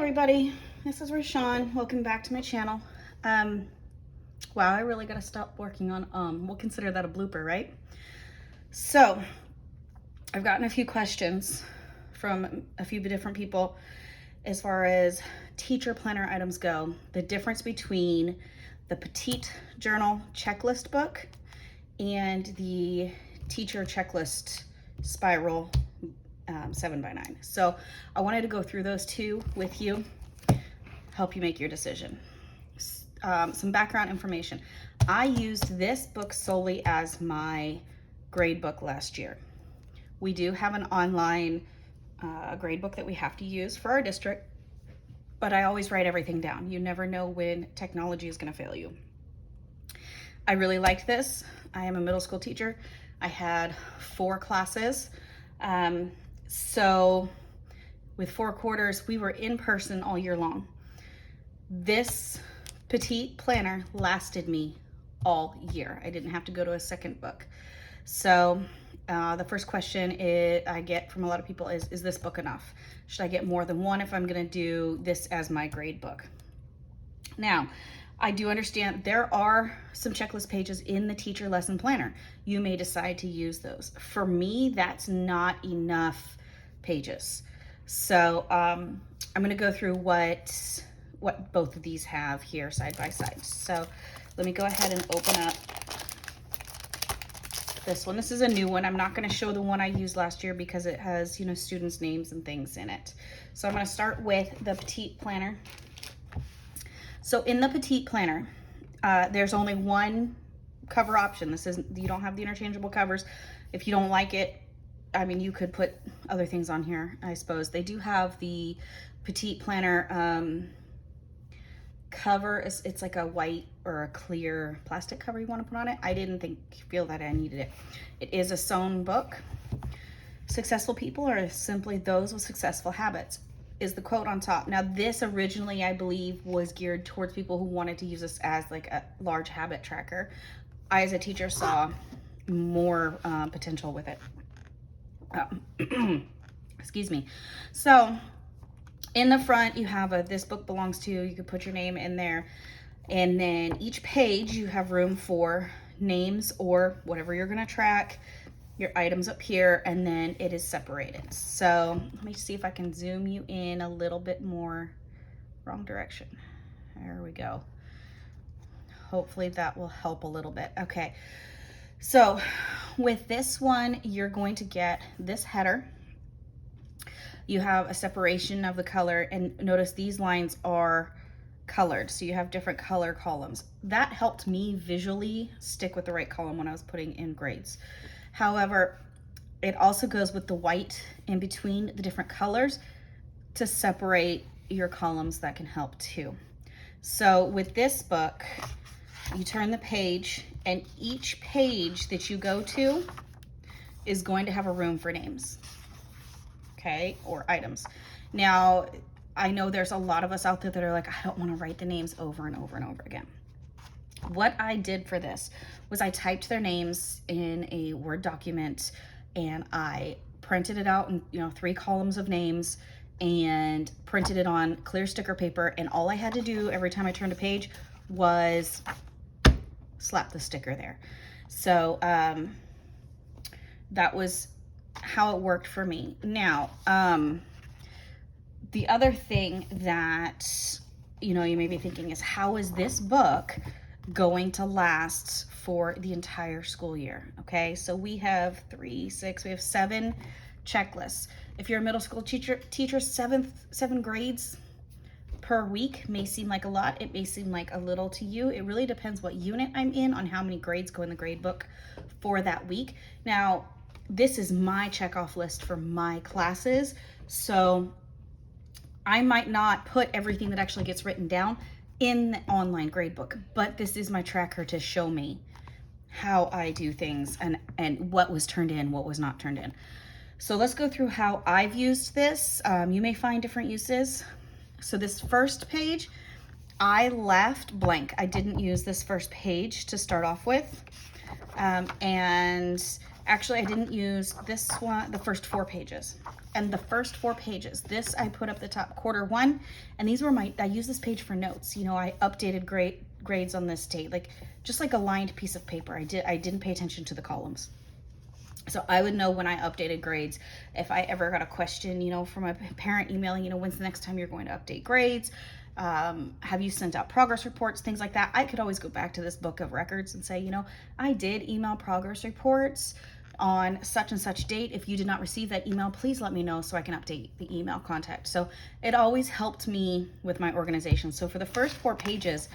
everybody, this is Rashawn. Welcome back to my channel. Wow, I really gotta stop working on we'll consider that a blooper, right? So I've gotten a few questions from a few different people as far as teacher planner items go, the difference between the petite journal checklist book and the teacher checklist spiral 7x9. So I wanted to go through those two with you, help you make your decision. Some background information. I used this book solely as my grade book last year. We do have an online grade book that we have to use for our district, but I always write everything down. You never know when technology is going to fail you. I really liked this. I am a middle school teacher. I had 4 classes. So with 4 quarters, we were in person all year long. This petite planner lasted me all year. I didn't have to go to a second book. So the first question I get from a lot of people is this book enough? Should I get more than one if I'm gonna do this as my grade book? Now, I do understand there are some checklist pages in the teacher lesson planner. You may decide to use those. For me, that's not enough pages. So I'm gonna go through what both of these have here side by side. So let me go ahead and open up this one. This is a new one. I'm not gonna show the one I used last year because it has, you know, students' names and things in it. So I'm gonna start with the petite planner. So in the petite planner, there's only one cover option. You don't have the interchangeable covers. If you don't like it, I mean, you could put other things on here, I suppose. They do have the petite planner cover. It's like a white or a clear plastic cover you want to put on it. I didn't feel that I needed it. It is a sewn book. Successful people are simply those with successful habits, is the quote on top. Now this originally, I believe, was geared towards people who wanted to use this as like a large habit tracker. I, as a teacher, saw more potential with it. Excuse me. So in the front, you have this book belongs to, you could put your name in there. And then each page, you have room for names or whatever you're gonna track, your items up here, and then it is separated. So let me see if I can zoom you in a little bit more. Wrong direction. There we go. Hopefully that will help a little bit. Okay, so with this one, you're going to get this header. You have a separation of the color, and notice these lines are colored, so you have different color columns. That helped me visually stick with the right column when I was putting in grades. However, it also goes with the white in between the different colors to separate your columns. That can help too. So with this book, you turn the page, and each page that you go to is going to have a room for names, okay, or items. Now, I know there's a lot of us out there that are like, I don't want to write the names over and over and over again. What I did for this was I typed their names in a Word document, and I printed it out in 3 columns of names and printed it on clear sticker paper. And all I had to do every time I turned a page was slap the sticker there. So that was how it worked for me. Now, the other thing that you may be thinking is, how is this book going to last for the entire school year? Okay, so we have 3, 6, we have 7 checklists. If you're a middle school teacher, 7 grades per week may seem like a lot. It may seem like a little to you. It really depends what unit I'm in on how many grades go in the grade book for that week. Now, this is my checkoff list for my classes, so I might not put everything that actually gets written down in the online gradebook, but this is my tracker to show me how I do things and what was turned in, what was not turned in. So let's go through how I've used this. You may find different uses. So this first page, I left blank. I didn't use this first page to start off with. And actually I didn't use this one, the first 4 pages. and the first 4 pages, this I put up the top, quarter 1, and these were I use this page for notes. You know, I updated grades on this date, like just like a lined piece of paper. I didn't pay attention to the columns. So I would know when I updated grades. If I ever got a question, you know, from a parent emailing, you know, when's the next time you're going to update grades? Have you sent out progress reports, things like that? I could always go back to this book of records and say, you know, I did email progress reports on such and such date. If you did not receive that email, please let me know so I can update the email contact. So it always helped me with my organization. So for the first 4 pages,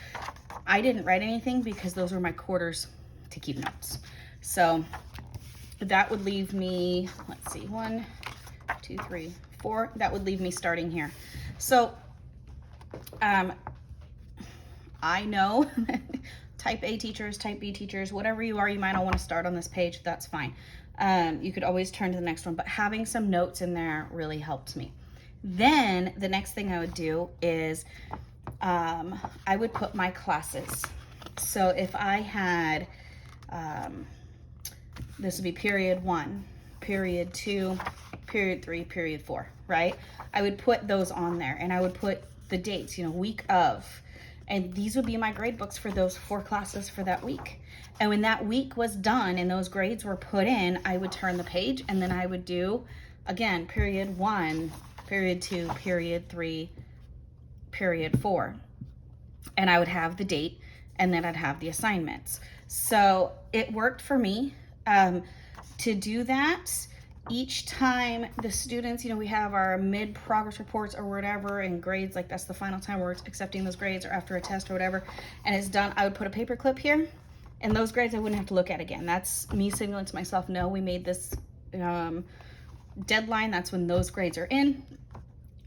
I didn't write anything because those were my quarters to keep notes. So that would leave me, let's see, 1, 2, 3, 4. That would leave me starting here. So I know type A teachers, type B teachers, whatever you are, you might not want to start on this page. That's fine. You could always turn to the next one, but having some notes in there really helped me. Then the next thing I would do is I would put my classes. So if I had, this would be period 1, period 2, period 3, period 4, right? I would put those on there, and I would put the dates, you know, week of, and these would be my grade books for those 4 classes for that week. And when that week was done and those grades were put in, I would turn the page, and then I would do, again, period 1, period 2, period 3, period 4. And I would have the date, and then I'd have the assignments. So it worked for me to do that. Each time the students, you know, we have our mid progress reports or whatever, and grades, like that's the final time we're accepting those grades, or after a test or whatever, and it's done, I would put a paper clip here, and those grades I wouldn't have to look at again. That's me signaling to myself, no, we made this deadline. That's when those grades are in.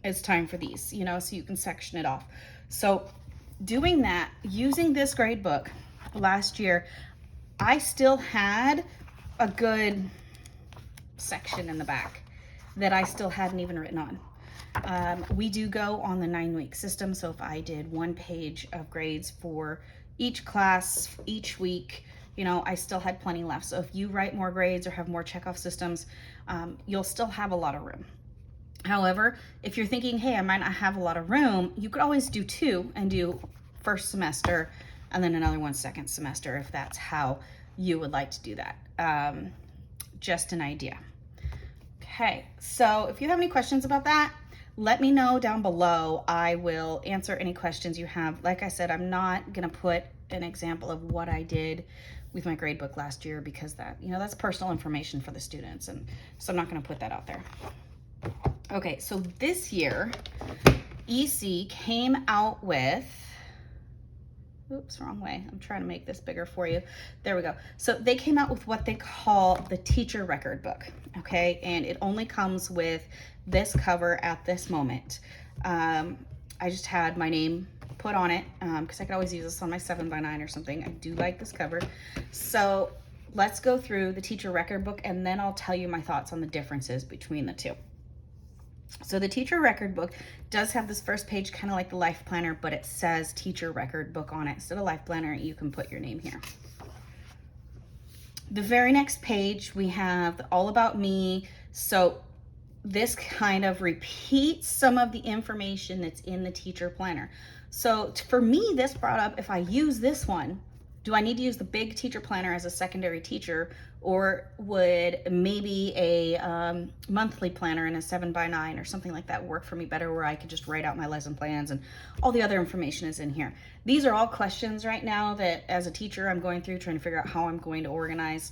It's time for these, you know, so you can section it off. So doing that, using this grade book last year, I still had a good section in the back that I still hadn't even written on. We do go on the 9-week system, so if I did 1 page of grades for each class each week, you know, I still had plenty left. So if you write more grades or have more checkoff systems, you'll still have a lot of room. However, if you're thinking, hey, I might not have a lot of room, you could always do 2 and do first semester and then another one second semester if that's how you would like to do that. Just an idea. Okay, so if you have any questions about that, let me know down below. I will answer any questions you have. Like I said, I'm not gonna put an example of what I did with my grade book last year because that, you know, that's personal information for the students, and so I'm not gonna put that out there. Okay, so this year, EC came out with, oops, wrong way. I'm trying to make this bigger for you. There we go. So they came out with what they call the teacher record book, okay? And it only comes with this cover at this moment. I just had my name put on it because I could always use this on my 7x9 or something. I do like this cover. So let's go through the teacher record book, and then I'll tell you my thoughts on the differences between the two. So the teacher record book does have this first page kind of like the life planner, but it says teacher record book on it. Instead of life planner, you can put your name here. The very next page, we have the all about me. So this kind of repeats some of the information that's in the teacher planner. So for me, this brought up, if I use this one, do I need to use the big teacher planner as a secondary teacher, or would maybe a monthly planner in a 7x9 or something like that work for me better, where I could just write out my lesson plans and all the other information is in here? These are all questions right now that as a teacher I'm going through, trying to figure out how I'm going to organize.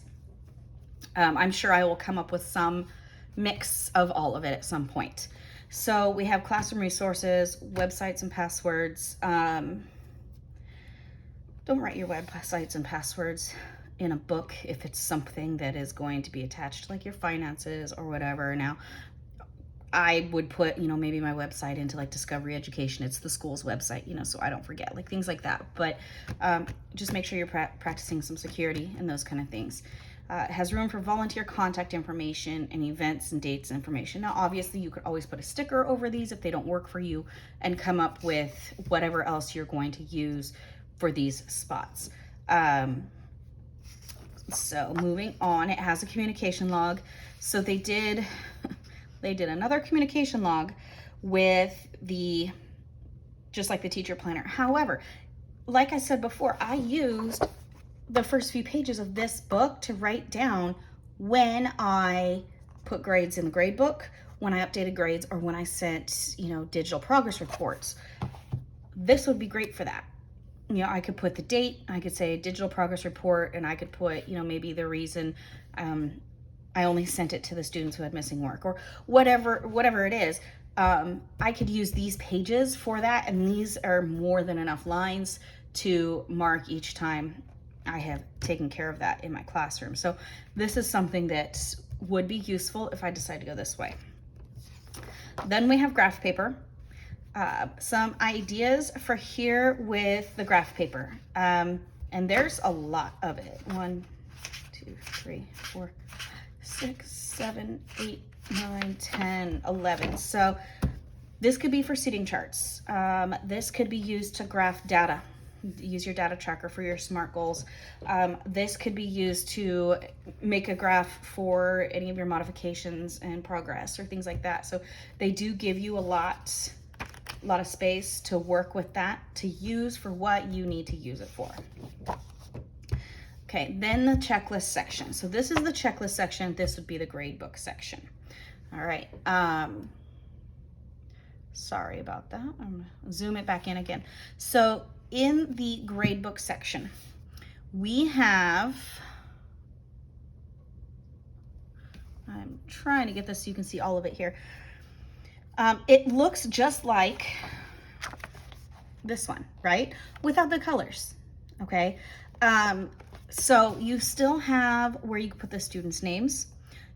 I'm sure I will come up with some mix of all of it at some point. So we have classroom resources, websites and passwords. Don't write your websites and passwords in a book if it's something that is going to be attached, like your finances or whatever. Now, I would put, you know, maybe my website into like Discovery Education. It's the school's website, you know, so I don't forget, like things like that. But just make sure you're practicing some security and those kind of things. It has room for volunteer contact information and events and dates information. Now, obviously, you could always put a sticker over these if they don't work for you and come up with whatever else you're going to use for these spots. So moving on, it has a communication log. So they did, they did another communication log with just like the teacher planner. However, like I said before, I used the first few pages of this book to write down when I put grades in the grade book, when I updated grades, or when I sent, digital progress reports. This would be great for that. I could put the date, I could say digital progress report, and I could put, maybe the reason I only sent it to the students who had missing work, or whatever it is. I could use these pages for that, and these are more than enough lines to mark each time I have taken care of that in my classroom. So this is something that would be useful if I decide to go this way. Then we have graph paper. Some ideas for here with the graph paper. And there's a lot of it. 1, 2, 3, 4, 6, 7, 8, 9, 10, 11. So this could be for seating charts. This could be used to graph data. Use your data tracker for your SMART goals. This could be used to make a graph for any of your modifications and progress or things like that. So they do give you a lot of space to work with that, to use for what you need to use it for. Okay, then the checklist section. So this is the checklist section. This would be the grade book section. All right. Sorry about that. I'm gonna zoom it back in again. So in the grade book section, we have, I'm trying to get this so you can see all of it here. It looks just like this one, right? Without the colors, okay? So you still have where you can put the students' names.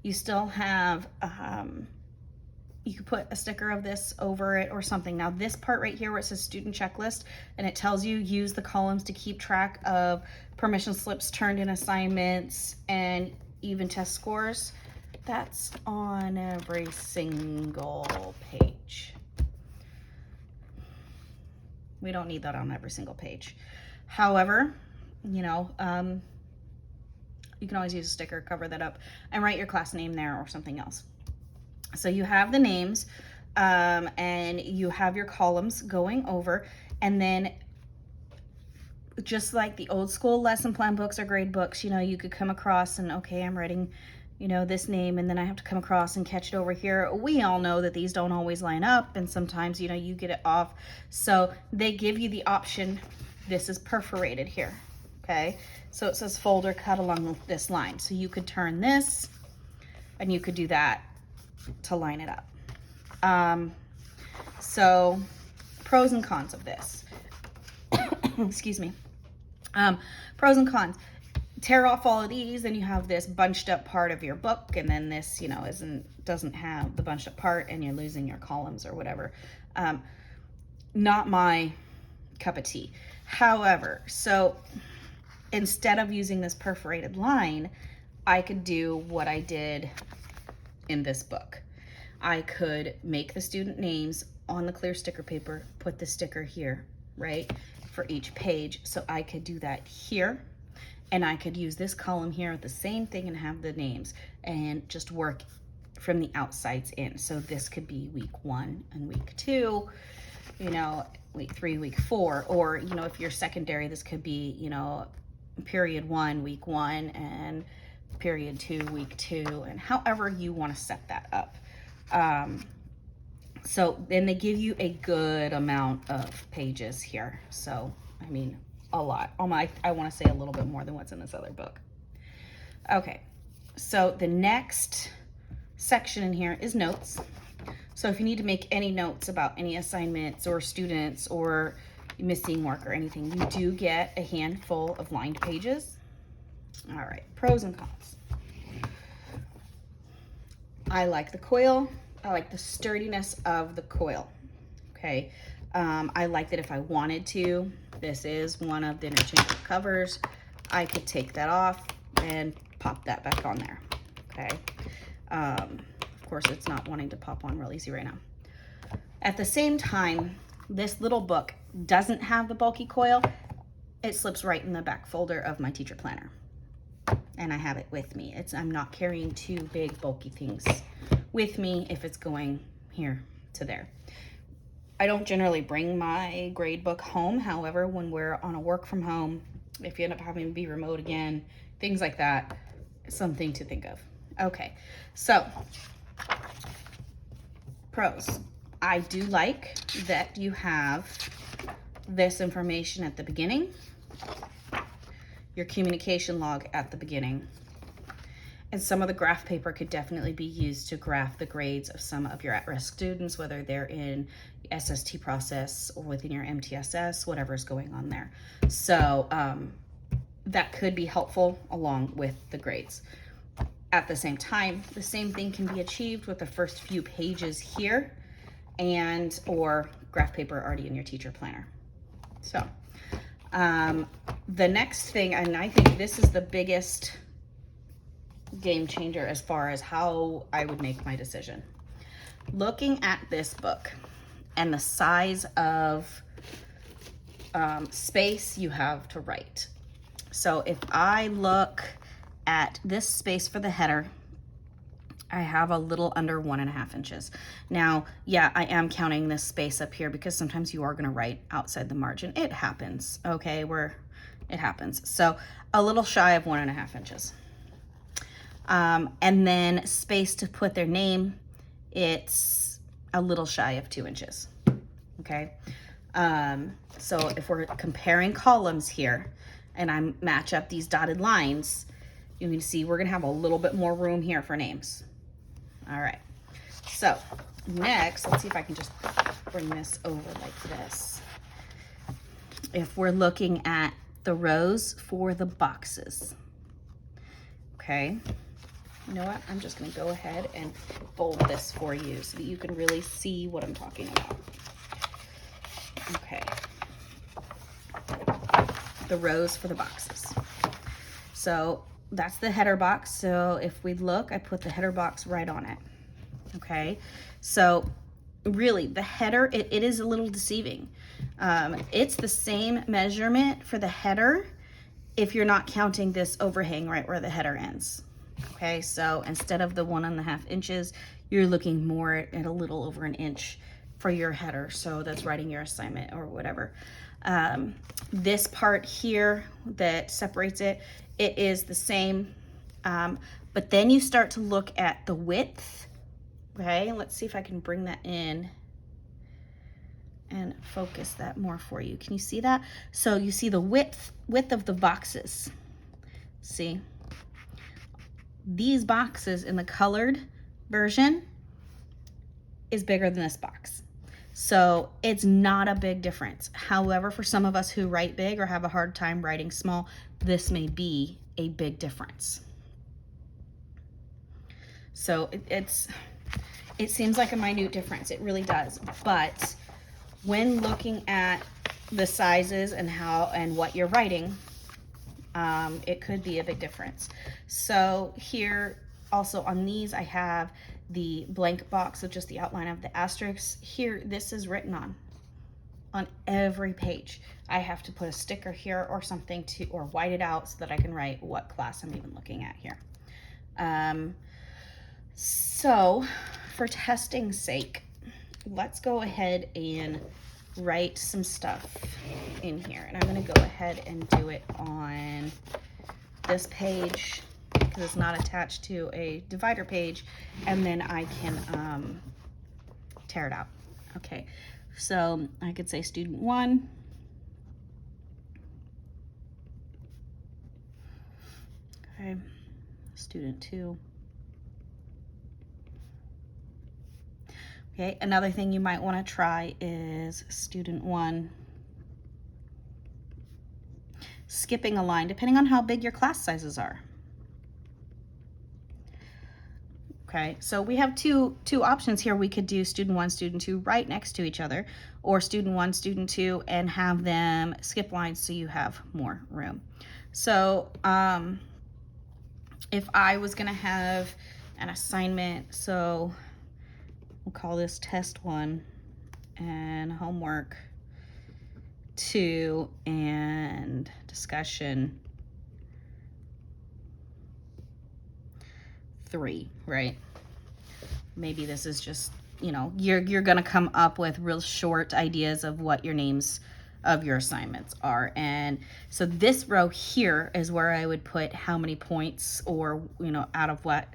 You still have, you could put a sticker of this over it or something. Now this part right here where it says student checklist, and it tells you use the columns to keep track of permission slips, turned in assignments, and even test scores. That's on every single page. We don't need that on every single page. However, you can always use a sticker, cover that up, and write your class name there or something else. So you have the names, and you have your columns going over, and then just like the old school lesson plan books or grade books, you could come across and, okay, I'm writing, this name, and then I have to come across and catch it over here. We all know that these don't always line up, and sometimes, you get it off. So they give you the option. This is perforated here, okay? So it says folder cut along this line. So you could turn this, and you could do that to line it up. So pros and cons of this. Excuse me. Pros and cons. Tear off all of these, and you have this bunched up part of your book, and then this, doesn't have the bunched up part, and you're losing your columns or whatever. Not my cup of tea. However, so instead of using this perforated line, I could do what I did in this book. I could make the student names on the clear sticker paper, put the sticker here, right, for each page. So I could do that here, and I could use this column here, the same thing, and have the names, and just work from the outsides in. So this could be week 1 and week 2, week 3, week 4, or, if you're secondary, this could be, period 1, week 1, and period 2, week 2, and however you want to set that up. So then they give you a good amount of pages here. So, a lot. I want to say a little bit more than what's in this other book. Okay, so the next section in here is notes. So if you need to make any notes about any assignments or students or missing work or anything, you do get a handful of lined pages. All right, pros and cons. I like the coil. I like the sturdiness of the coil. Okay, I like that if I wanted to, this is one of the interchangeable covers. I could take that off and pop that back on there. Okay, of course it's not wanting to pop on real easy right now. At the same time, this little book doesn't have the bulky coil. It slips right in the back folder of my teacher planner. and I have it with me. I'm not carrying two big bulky things with me if it's going here to there. I don't generally bring my grade book home. However, when we're on a work from home, if you end up having to be remote again, things like that, something to think of. Okay, so pros. I do like that you have this information at the beginning, your communication log at the beginning, and some of the graph paper could definitely be used to graph the grades of some of your at-risk students, whether they're in the SST process or within your MTSS, whatever's going on there. So that could be helpful along with the grades. At the same time, the same thing can be achieved with the first few pages here and or graph paper already in your teacher planner. So the next thing, and I think this is the biggest game changer as far as how I would make my decision. Looking at this book and the size of space you have to write. So if I look at this space for the header, I have a little under 1.5 inches. Now, yeah, I am counting this space up here because sometimes you are going to write outside the margin. It happens, okay, it happens. So a little shy of 1.5 inches. And then space to put their name, it's a little shy of 2 inches, okay? So if we're comparing columns here and I match up these dotted lines, you can see we're gonna have a little bit more room here for names. All right, so next, let's see if I can just bring this over like this. If we're looking at the rows for the boxes, okay? You know what? I'm just going to go ahead and fold this for you so that you can really see what I'm talking about. Okay. The rows for the boxes. So that's the header box. So if we look, I put the header box right on it. Okay. So really the header, it is a little deceiving. It's the same measurement for the header if you're not counting this overhang right where the header ends. Okay, so instead of the 1.5 inches, you're looking more at a little over an inch for your header. So that's writing your assignment or whatever. This part here that separates it, it is the same. But then you start to look at the width. Okay, let's see if I can bring that in and focus that more for you. Can you see that? So you see the width of the boxes. See? These boxes in the colored version is bigger than this box. So it's not a big difference. However, for some of us who write big or have a hard time writing small, this may be a big difference. So it seems like a minute difference. It really does. But when looking at the sizes and what you're writing, it could be a big difference. So here also on these, I have the blank box of just the outline of the asterisks. Here, this is written on every page. I have to put a sticker here or something or white it out so that I can write what class I'm even looking at here. So for testing's sake, let's go ahead and write some stuff in here. And I'm going to go ahead and do it on this page because it's not attached to a divider page, and then I can tear it out. Okay, so I could say student 1. Okay, student 2. Okay, another thing you might want to try is student 1. Skipping a line, depending on how big your class sizes are. Okay, so we have two options here. We could do student 1, student 2 right next to each other, or student 1, student 2, and have them skip lines so you have more room. So if I was gonna have an assignment, so we'll call this test 1 and homework 2 and discussion 3, right? Maybe this is just, you know, you're gonna come up with real short ideas of what your names of your assignments are. And so this row here is where I would put how many points, or, you know, out of what.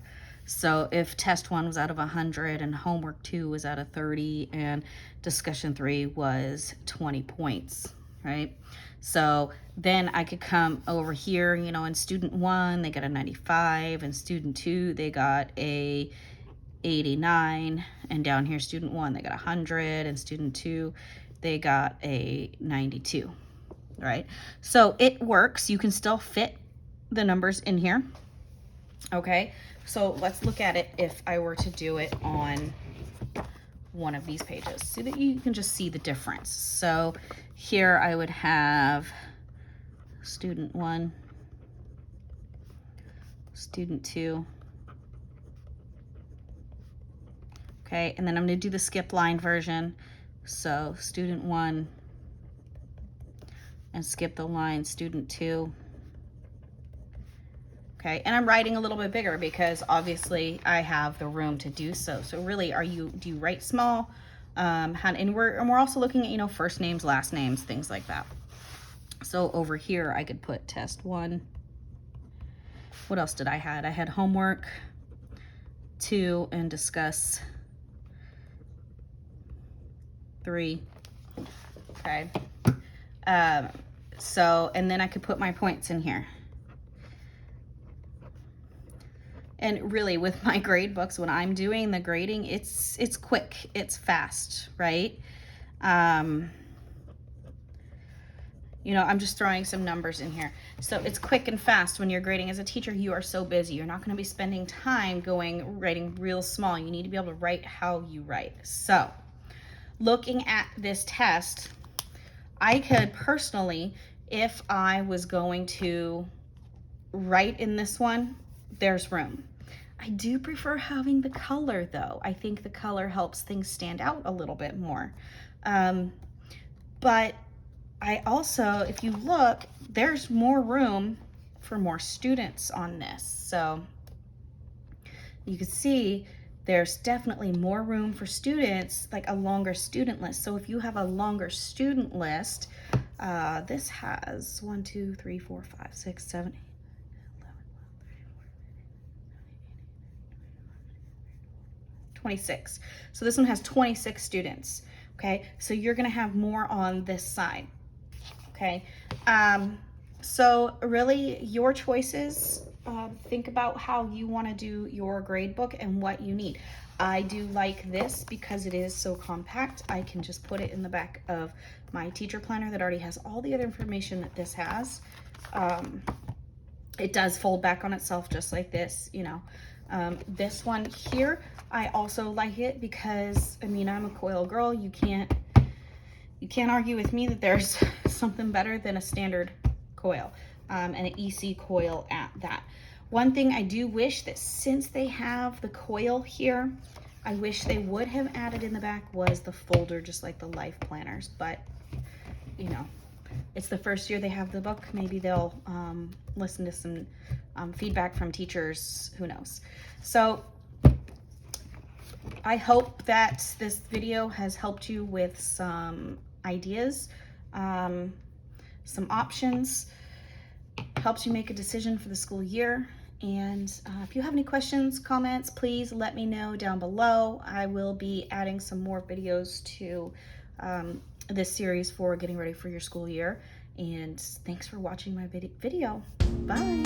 So if test 1 was out of 100 and homework 2 was out of 30 and discussion 3 was 20 points, right? So then I could come over here, you know, in student 1, they got a 95, and student 2, they got a 89, and down here student 1, they got 100, and student 2, they got a 92, right? So it works. You can still fit the numbers in here. Okay, so let's look at it if I were to do it on one of these pages so that you can just see the difference. So here I would have student 1, student 2. Okay, and then I'm going to do the skip line version. So student 1 and skip the line student 2. Okay, and I'm writing a little bit bigger because obviously I have the room to do so. So really, do you write small? And we're also looking at, you know, first names, last names, things like that. So over here I could put test 1. What else did I had? I had homework 2 and discuss 3. Okay. So, and then I could put my points in here. And really with my grade books, when I'm doing the grading, it's quick, it's fast, right? You know, I'm just throwing some numbers in here. So it's quick and fast. When you're grading as a teacher, you are so busy. You're not going to be spending time writing real small. You need to be able to write how you write. So looking at this test, I could personally, if I was going to write in this one, there's room. I do prefer having the color though. I think the color helps things stand out a little bit more. But I also, if you look, there's more room for more students on this. So you can see there's definitely more room for students, like a longer student list. So if you have a longer student list, this has 1, 2, 3, 4, 5, 6, 7, 8, 26. So this one has 26 students. Okay, so you're gonna have more on this side. Okay, so really your choices. Think about how you want to do your grade book and what you need. I do like this because it is so compact. I can just put it in the back of my teacher planner that already has all the other information that this has. It does fold back on itself just like this, you know. This one here, I also like it because, I mean, I'm a coil girl. You can't argue with me that there's something better than a standard coil, and an EC coil at that. One thing I do wish that since they have the coil here, I wish they would have added in the back was the folder, just like the life planners. But, you know, it's the first year they have the book. Maybe they'll listen to some feedback from teachers, who knows. So I hope that this video has helped you with some ideas, some options, helps you make a decision for the school year. And if you have any questions, comments, please let me know down below. I will be adding some more videos to this series for getting ready for your school year. And thanks for watching my video. Bye.